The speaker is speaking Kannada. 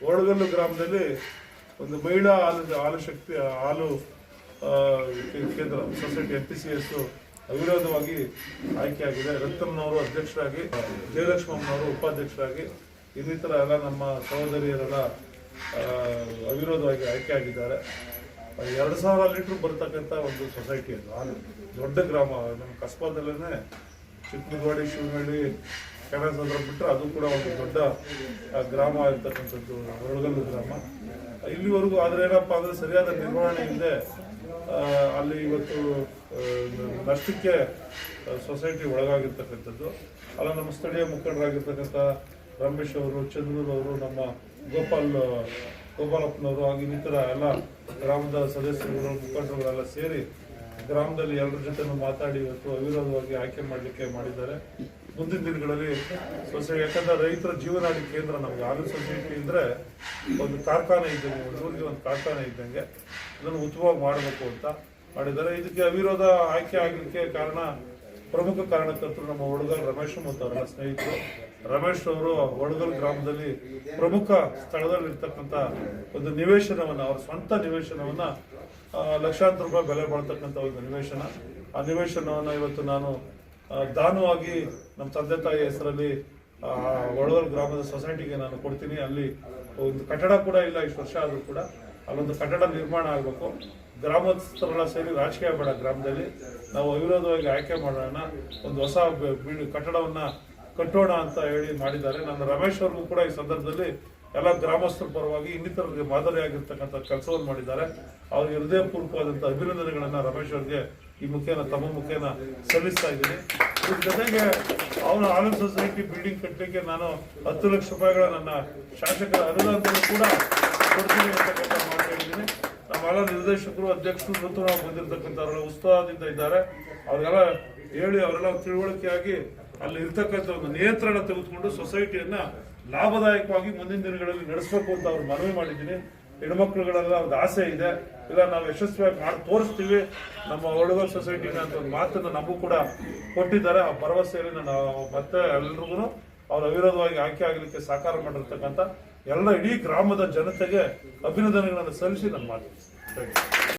ಒಳಗಲ್ಲು ಗ್ರಾಮದಲ್ಲಿ ಒಂದು ಮಹಿಳಾ ಹಾಲು ಕೇಂದ್ರ ಸೊಸೈಟಿ MPCS ಅವಿರೋಧವಾಗಿ ಆಯ್ಕೆಯಾಗಿದೆ. ರತ್ನಮ್ಮನವರು ಅಧ್ಯಕ್ಷರಾಗಿ, ಜಯಲಕ್ಷ್ಮಮ್ಮನವರು ಉಪಾಧ್ಯಕ್ಷರಾಗಿ, ಇನ್ನಿತರ ಎಲ್ಲ ನಮ್ಮ ಸಹೋದರಿಯರೆಲ್ಲ ಅವಿರೋಧವಾಗಿ ಆಯ್ಕೆಯಾಗಿದ್ದಾರೆ. 2000 ಲೀಟರ್ ಬರ್ತಕ್ಕಂಥ ಒಂದು ಸೊಸೈಟಿ ಅದು. ಹಾಲು ದೊಡ್ಡ ಗ್ರಾಮ, ನಮ್ಮ ಕಸ್ಬಾದಲ್ಲೇ ಚಿಕ್ಕನಗೋಡಿ, ಶಿವನಹಳ್ಳಿ, ಕೆಣಸಂದ್ರ ಬಿಟ್ಟರೆ ಅದು ಕೂಡ ಒಂದು ದೊಡ್ಡ ಗ್ರಾಮ ಇರ್ತಕ್ಕಂಥದ್ದು ಒಳಗಲ್ಲು ಗ್ರಾಮ. ಇಲ್ಲಿವರೆಗೂ ಆದರೆ ಏನಪ್ಪ ಅಂದರೆ ಸರಿಯಾದ ನಿರ್ವಹಣೆ ಇಲ್ಲದೆ ಅಲ್ಲಿ ಇವತ್ತು ನಷ್ಟಕ್ಕೆ ಸೊಸೈಟಿ ಒಳಗಾಗಿರ್ತಕ್ಕಂಥದ್ದು. ಅಲ್ಲ, ನಮ್ಮ ಸ್ಥಳೀಯ ಮುಖಂಡರಾಗಿರ್ತಕ್ಕಂಥ ರಮೇಶ್ ಅವರು, ಚಂದ್ರೂರ್ ಅವರು, ನಮ್ಮ ಗೋಪಾಲಪ್ಪನವರು ಹಾಗೂ ಇನ್ನಿತರ ಎಲ್ಲ ಗ್ರಾಮದ ಸದಸ್ಯರುಗಳು, ಮುಖಂಡರುಗಳೆಲ್ಲ ಸೇರಿ ಗ್ರಾಮದಲ್ಲಿ ಎಲ್ಲರ ಜೊತೆ ಮಾತಾಡಿ ಇವತ್ತು ಅವಿರೋಧವಾಗಿ ಆಯ್ಕೆ ಮಾಡಲಿಕ್ಕೆ ಮಾಡಿದ್ದಾರೆ. ಮುಂದಿನ ದಿನಗಳಲ್ಲಿ ಸೊಸೈಟಿ, ಯಾಕಂದ್ರೆ ರೈತರ ಜೀವನಾಡಿ ಕೇಂದ್ರ ನಮ್ಗೆ ಹಾಲು ಸೊಸೈಟಿ ಅಂದರೆ ಒಂದು ಕಾರ್ಖಾನೆ ಇದ್ದಂಗೆ, ಒಂದು ಊರಿಗೆ ಒಂದು ಕಾರ್ಖಾನೆ ಇದ್ದಂಗೆ ಇದನ್ನು ಉತ್ತಮವಾಗಿ ಮಾಡಬೇಕು ಅಂತ ಮಾಡಿದ್ದಾರೆ. ಇದಕ್ಕೆ ಅವಿರೋಧ ಆಯ್ಕೆ ಆಗಲಿಕ್ಕೆ ಕಾರಣ, ಪ್ರಮುಖ ಕಾರಣಕರ್ತರು ನಮ್ಮ ಒಳಗಲ್ ರಮೇಶ್ ಮತ್ತು ಅವರ ಸ್ನೇಹಿತರು. ರಮೇಶ್ ಅವರು ಒಳಗಲ್ ಗ್ರಾಮದಲ್ಲಿ ಪ್ರಮುಖ ಸ್ಥಳದಲ್ಲಿ ಇರ್ತಕ್ಕಂಥ ಒಂದು ನಿವೇಶನವನ್ನು, ಅವರ ಸ್ವಂತ ನಿವೇಶನವನ್ನು, ಲಕ್ಷಾಂತರ ರೂಪಾಯಿ ಬೆಲೆ ಬಾಳ್ತಕ್ಕಂಥ ಒಂದು ನಿವೇಶನ, ಆ ನಿವೇಶನವನ್ನು ಇವತ್ತು ನಾನು ದಾನವಾಗಿ ನಮ್ಮ ತಂದೆ ತಾಯಿ ಹೆಸರಲ್ಲಿ ಒಳಗಲ್ ಗ್ರಾಮದ ಸೊಸೈಟಿಗೆ ನಾನು ಕೊಡ್ತೀನಿ. ಅಲ್ಲಿ ಒಂದು ಕಟ್ಟಡ ಕೂಡ ಇಲ್ಲ, ಇಷ್ಟು ವರ್ಷ ಆದರೂ ಕೂಡ ಅಲ್ಲೊಂದು ಕಟ್ಟಡ ನಿರ್ಮಾಣ ಆಗಬೇಕು. ಗ್ರಾಮಸ್ಥರೆಲ್ಲ ಸೇರಿ ರಾಜಕೀಯ ಬೇಡ, ಗ್ರಾಮದಲ್ಲಿ ನಾವು ಅವಿರೋಧವಾಗಿ ಆಯ್ಕೆ ಮಾಡೋಣ, ಒಂದು ಹೊಸ ಕಟ್ಟಡವನ್ನು ಕಟ್ಟೋಣ ಅಂತ ಹೇಳಿ ಮಾಡಿದ್ದಾರೆ. ನಾನು ರಮೇಶ್ ಅವ್ರಿಗೂ ಕೂಡ ಈ ಸಂದರ್ಭದಲ್ಲಿ ಎಲ್ಲ ಗ್ರಾಮಸ್ಥರ ಪರವಾಗಿ ಇನ್ನಿತರರಿಗೆ ಮಾದರಿಯಾಗಿರ್ತಕ್ಕಂಥ ಕೆಲಸವನ್ನು ಮಾಡಿದ್ದಾರೆ. ಅವರಿಗೆ ಹೃದಯಪೂರ್ವಕವಾದಂಥ ಅಭಿನಂದನೆಗಳನ್ನು ರಮೇಶ್ ಅವರಿಗೆ ಈ ಮುಖೇನ, ತಮ್ಮ ಮುಖೇನ ಸಲ್ಲಿಸ್ತಾ ಇದ್ದೀನಿ. ಇದ್ರ ಜೊತೆಗೆ ಅವನ ಹಾಲು ಸೊಸೈಟಿ ಬಿಲ್ಡಿಂಗ್ ಕಟ್ಟಲಿಕ್ಕೆ ನಾನು 10 ಲಕ್ಷ ರೂಪಾಯಿಗಳ ನನ್ನ ಶಾಸಕರ ಅನುದಾನದಲ್ಲಿ ಕೂಡ ಕೊಡ್ತೀನಿ ಅಂತಕ್ಕಂಥ ಮಾತು ಹೇಳಿದ್ದೀನಿ. ನಮ್ಮೆಲ್ಲ ನಿರ್ದೇಶಕರು, ಅಧ್ಯಕ್ಷರು, ನೂತನವಾಗಿ ಬಂದಿರತಕ್ಕಂಥವರೆಲ್ಲ ಉತ್ಸಾಹದಿಂದ ಇದ್ದಾರೆ. ಅವರೆಲ್ಲ ಹೇಳಿ, ಅವರೆಲ್ಲ ತಿಳುವಳಿಕೆಯಾಗಿ ಅಲ್ಲಿ ಇರ್ತಕ್ಕಂಥ ಒಂದು ನಿಯಂತ್ರಣ ತೆಗೆದುಕೊಂಡು ಸೊಸೈಟಿಯನ್ನ ಲಾಭದಾಯಕವಾಗಿ ಮುಂದಿನ ದಿನಗಳಲ್ಲಿ ನಡೆಸಬೇಕು ಅಂತ ಅವ್ರು ಮನವಿ ಮಾಡಿದ್ದೀನಿ. ಹೆಣ್ಮಕ್ಳುಗಳೆಲ್ಲ ಒಂದು ಆಸೆ ಇದೆ, ಇಲ್ಲ ನಾವು ಯಶಸ್ವಿಯಾಗಿ ಮಾಡಿ ತೋರಿಸ್ತೀವಿ ನಮ್ಮ ಒಳಗಲ್ ಸೊಸೈಟಿನ ಅಂತ ಒಂದು ಮಾತನ್ನು ನಮಗೂ ಕೂಡ ಕೊಟ್ಟಿದ್ದಾರೆ. ಆ ಭರವಸೆಯಲ್ಲಿ ನಾನು ಮತ್ತೆ ಎಲ್ರಿಗೂ ಅವ್ರ ಅವಿರೋಧವಾಗಿ ಆಯ್ಕೆ ಆಗಲಿಕ್ಕೆ ಸಹಕಾರ ಮಾಡಿರ್ತಕ್ಕಂಥ ಎಲ್ಲ ಇಡೀ ಗ್ರಾಮದ ಜನತೆಗೆ ಅಭಿನಂದನೆಗಳನ್ನು ಸಲ್ಲಿಸಿ ನಾನು ಮಾತಾಡ್ತೀನಿ.